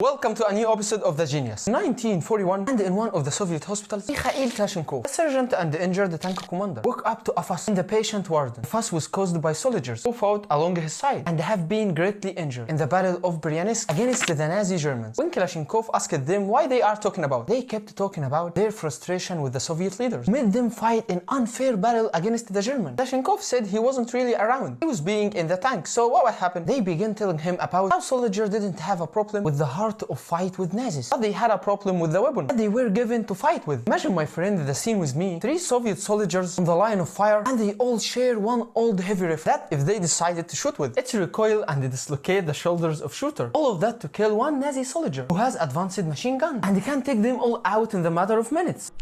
Welcome to a new episode of The Genius. In 1941, and in one of the Soviet hospitals, Mikhail Kalashnikov, a sergeant and the injured tank commander, woke up to a fuss in the patient warden. The fuss was caused by soldiers who fought along his side and have been greatly injured in the Battle of Bryansk against the Nazi Germans. When Kalashnikov asked them why they are talking about, they kept talking about their frustration with the Soviet leaders, made them fight an unfair battle against the Germans. Kalashnikov said he wasn't really around. He was being in the tank. So what happened? They began telling him about how soldiers didn't have a problem with the heart of fight with Nazis, but they had a problem with the weapon that they were given to fight with. Imagine, my friend, the scene with me. 3 Soviet soldiers on the line of fire, and they all share one old heavy rifle that if they decided to shoot with, it's recoil and dislocate the shoulders of shooter. All of that to kill one Nazi soldier who has advanced machine gun and can take them all out in the matter of minutes.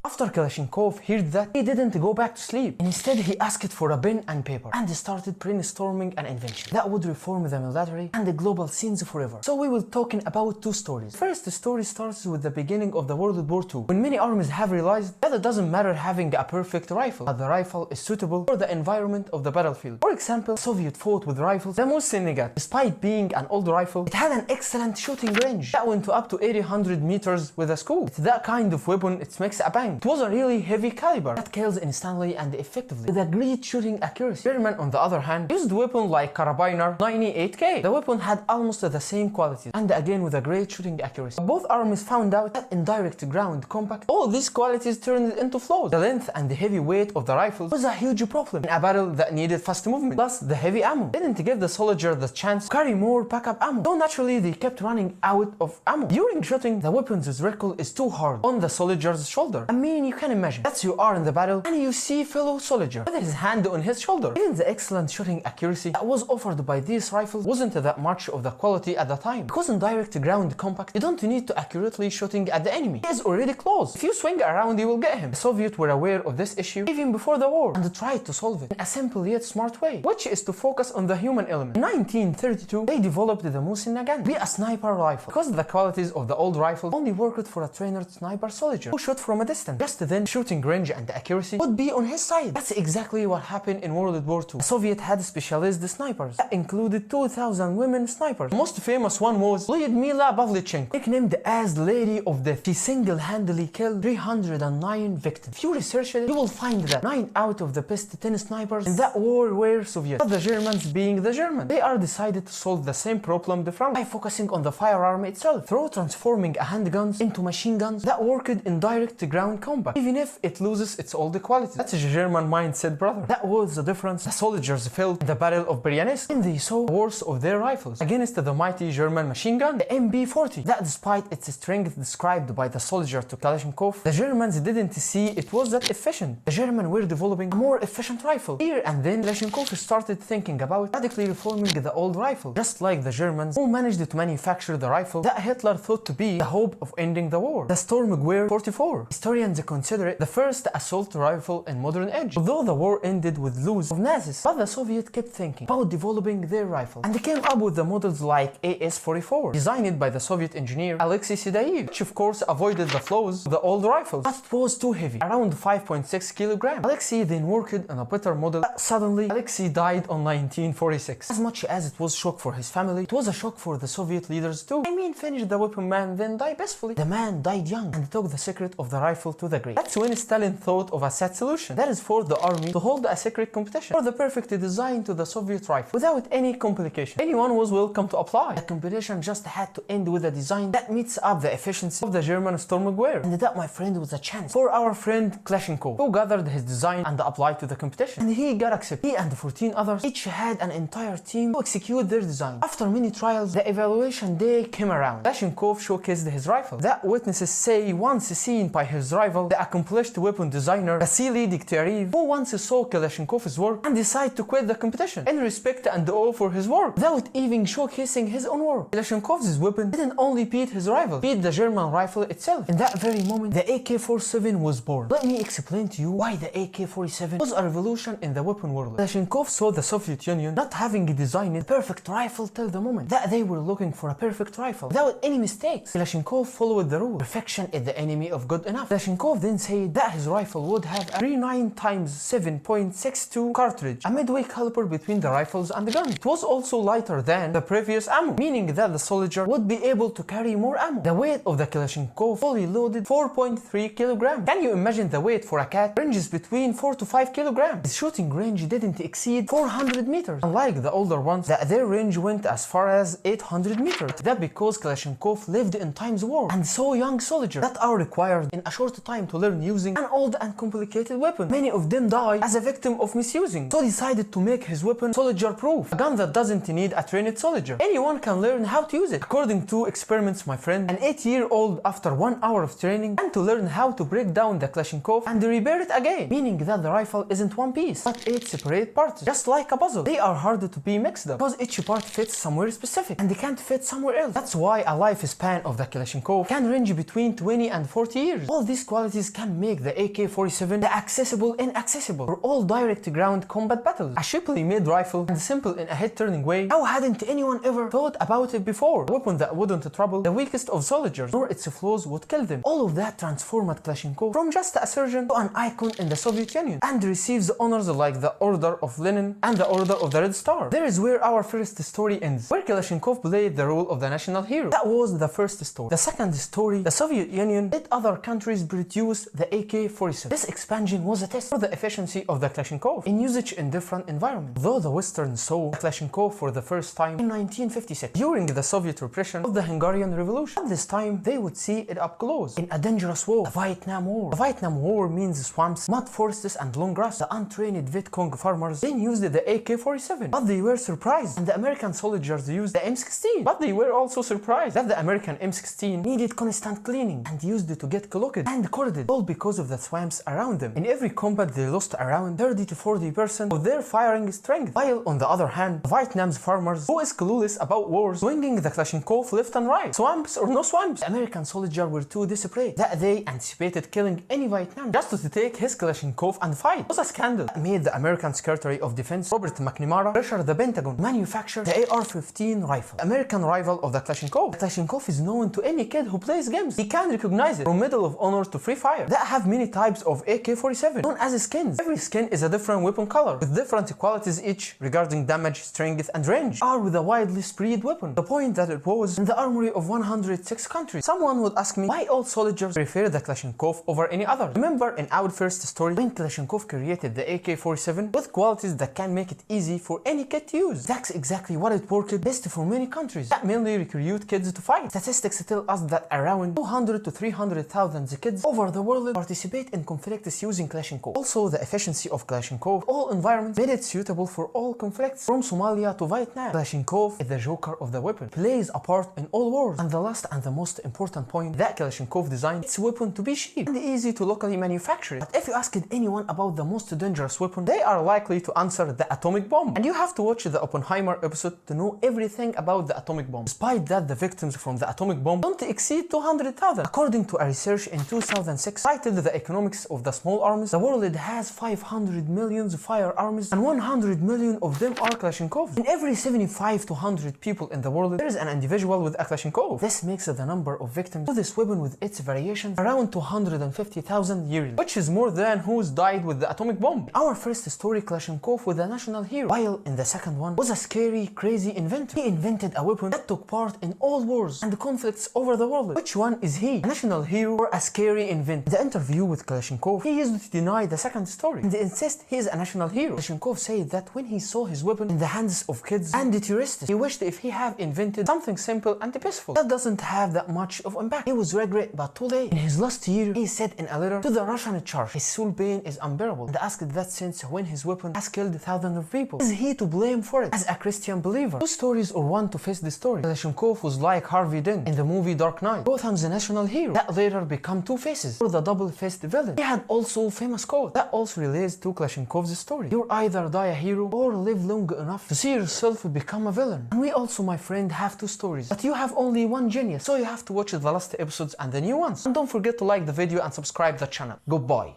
After Kalashnikov heard that, he didn't go back to sleep. Instead, he asked for a pen and paper and started brainstorming an invention that would reform the military and the global scenes forever. So we will talking about 2 stories. First story starts with the beginning of the World War II, when many armies have realized that it doesn't matter having a perfect rifle, but the rifle is suitable for the environment of the battlefield. For example, Soviet fought with rifles. The Mosin-Nagant, despite being an old rifle, it had an excellent shooting range that went to up to 800 meters with a scope. It's that kind of weapon, it makes a bang. It was a really heavy caliber that kills instantly and effectively with a great shooting accuracy. German, on the other hand, used a weapon like Karabiner 98K. The weapon had almost the same qualities and again with a great shooting accuracy. Both armies found out that in direct ground combat, all these qualities turned into flaws. The length and the heavy weight of the rifles was a huge problem in a battle that needed fast movement. Plus, the heavy ammo didn't give the soldier the chance to carry more backup ammo. So naturally, they kept running out of ammo. During shooting, the weapon's recoil is too hard on the soldier's shoulder. You can imagine that you are in the battle and you see fellow soldier with his hand on his shoulder. Even the excellent shooting accuracy that was offered by these rifles wasn't that much of the quality at the time, because in direct ground combat you don't need to accurately shooting at the enemy. He is already close. If you swing around, you will get him. The Soviets were aware of this issue even before the war and tried to solve it in a simple yet smart way, which is to focus on the human element. In 1932, they developed the Mosin-Nagant to be a sniper rifle, because the qualities of the old rifle only worked for a trained sniper soldier who shot from a distance. Just then, shooting range and accuracy would be on his side. That's exactly what happened in World War II. The Soviet had specialized snipers that included 2,000 women snipers. The most famous one was Lyudmila Pavlichenko, nicknamed as Lady of Death. She single-handedly killed 309 victims. If you research it, you will find that 9 out of the best 10 snipers in that war were Soviet. But the Germans, being the Germans, they are decided to solve the same problem differently by focusing on the firearm itself, through transforming a handguns into machine guns that worked in direct ground combat, even if it loses its old quality. That's a German mindset, brother. That was the difference the soldiers felt in the Battle of Bryansk, and they saw the worst of their rifles against the mighty German machine gun, the MB40, that despite its strength described by the soldier to Kalashnikov, the Germans didn't see it was that efficient. The Germans were developing a more efficient rifle. Here and then, Kalashnikov started thinking about radically reforming the old rifle, just like the Germans who managed to manufacture the rifle that Hitler thought to be the hope of ending the war, the Sturmgewehr 44. Historians consider it the first assault rifle in modern age, although the war ended with loss of Nazis. But the Soviets kept thinking about developing their rifle, and they came up with the models like AS-44, designed by the Soviet engineer Alexei Sidaev, which of course avoided the flaws of the old rifles, but it was too heavy, around 5.6 kilograms. Alexei then worked on a better model, but suddenly Alexei died on 1946. As much as it was shock for his family, it was a shock for the Soviet leaders too. Finish the weapon man, then die peacefully. The man died young and took the secret of the rifle to the grave. That's when Stalin thought of a sad solution, that is for the army to hold a secret competition for the perfect design to the Soviet rifle without any complication. Anyone was welcome to apply. The competition just had to end with a design that meets up the efficiency of the German Sturmgewehr, and that, my friend, was a chance for our friend Kalashnikov, who gathered his design and applied to the competition, and he got accepted. He and 14 others each had an entire team to execute their design. After many trials, the evaluation day came around. Kalashnikov showcased his rifle that witnesses say once seen by his rival, the accomplished weapon designer Vasily Degtyarev, who once saw Kalashnikov's work and decided to quit the competition in respect and awe for his work without even showcasing his own work. Kalashnikov's weapon didn't only beat his rival, beat the German rifle itself. In that very moment, the AK47 was born. Let me explain to you why the AK47 was a revolution in the weapon world. Kalashnikov saw the Soviet Union not having designed a perfect rifle till the moment that they were looking for a perfect rifle without any mistakes. Kalashnikov followed the rule: perfection is the enemy of good enough. Kalashnikov Kalashnikov then said that his rifle would have a 39 times 7.62 cartridge, a midway caliber between the rifles and the gun. It was also lighter than the previous ammo, meaning that the soldier would be able to carry more ammo. The weight of the Kalashnikov fully loaded 4.3 kilograms. Can you imagine the weight for a cat? Ranges between 4 to 5 kilograms. His shooting range didn't exceed 400 meters, unlike the older ones that their range went as far as 800 meters. That because Kalashnikov lived in times war and saw young soldiers that are required in a short time to learn using an old and complicated weapon. Many of them died as a victim of misusing, so decided to make his weapon soldier-proof, a gun that doesn't need a trained soldier. Anyone can learn how to use it. According to experiments, my friend, an 8-year-old after 1 hour of training and to learn how to break down the Kalashnikov and repair it again, meaning that the rifle isn't one piece, but 8 separate parts, just like a puzzle. They are harder to be mixed up because each part fits somewhere specific and they can't fit somewhere else. That's why a lifespan of the Kalashnikov can range between 20 and 40 years. All these qualities can make the AK-47 the accessible inaccessible for all direct ground combat battles. A cheaply made rifle and simple in a head-turning way. How hadn't anyone ever thought about it before? A weapon that wouldn't trouble the weakest of soldiers, nor its flaws would kill them. All of that transformed Kalashnikov from just a surgeon to an icon in the Soviet Union and receives honors like the Order of Lenin and the Order of the Red Star. There is where our first story ends, where Kalashnikov played the role of the national hero. That was the first story. The second story, the Soviet Union let other countries produce the AK-47. This expansion was a test for the efficiency of the Kalashnikov in usage in different environments. Though the Western saw the Kalashnikov for the first time in 1956 during the Soviet repression of the Hungarian Revolution. At this time, they would see it up close in a dangerous war, the Vietnam War. The Vietnam War means swamps, mud forests, and long grass. The untrained Viet Cong farmers then used the AK-47, but they were surprised, and the American soldiers used the M16, but they were also surprised that the American M16 needed constant cleaning and used it to get cloaked and corded, all because of the swamps around them. In every combat, they lost around 30 to 40% of their firing strength, while on the other hand, Vietnam's farmers, who is clueless about wars, swinging the Kalashnikov left and right, swamps or no swamps. The American soldiers were too desperate that they anticipated killing any Vietnam just to take his Kalashnikov and fight. It was a scandal that made the American Secretary of Defense, Robert McNamara, pressure the Pentagon to manufacture the AR-15 rifle, the American rival of the Kalashnikov. The Kalashnikov is known to any kid who plays games. He can recognize it, from Medal of Honor to Free Fire, that have many types of AK-47, known as skins. Every skin is a different weapon color, with different qualities each regarding damage, strength, and range, are with a widely spread weapon. The point that it was in the armory of 106 countries. Someone would ask me why all soldiers prefer the Kalashnikov over any other. Remember in our first story when Kalashnikov created the AK-47 with qualities that can make it easy for any kid to use. That's exactly what it worked best for many countries that mainly recruit kids to fight. Statistics tell us that around 200 to 300,000 kids over the world participate in conflicts using Kalashnikov. Also, the efficiency of Kalashnikov all environments made it suitable for all conflicts from Somalia to Vietnam. Kalashnikov is the joker of the weapon, plays a part in all wars. And the last and the most important point, that Kalashnikov designed its weapon to be cheap and easy to locally manufacture it. But if you asked anyone about the most dangerous weapon, they are likely to answer the atomic bomb. And you have to watch the Oppenheimer episode to know everything about the atomic bomb. Despite that, the victims from the atomic bomb don't exceed 200,000. According to a research in 2006 cited the economics of the small arms, the world has 500 million firearms and 100 million of them are Kalashnikovs. In every 75 to 100 people in the world, there is an individual with a Kalashnikov. This makes the number of victims to this weapon with its variations around 250,000 yearly, which is more than who's died with the atomic bomb. In our first story, Kalashnikov was a national hero, while in the second one was a scary, crazy inventor. He invented a weapon that took part in all wars and conflicts over the world. Which one is he? A national hero or a scary inventor? In the interview with Kalashnikov, he used to deny the second story and insist he is a national hero. Kalashnikov said that when he saw his weapon in the hands of kids and terrorists, he wished if he had invented something simple and peaceful that doesn't have that much of impact. He was regret, but too late. In his last year, he said in a letter to the Russian Tsar, his soul pain is unbearable, and asked that since when his weapon has killed thousands of people, is he to blame for it as a Christian believer? Two stories or one to face the story. Kalashnikov was like Harvey Dent in the movie Dark Knight, Gotham's national hero that later became Two Faces or the double-faced villain. He had also famous quote that also relates to Kalashnikov's story: you either die a hero or live long enough to see yourself become a villain. And we also, my friend, have two stories, but you have only one genius, so you have to watch the last episodes and the new ones. And don't forget to like the video and subscribe the channel. Goodbye.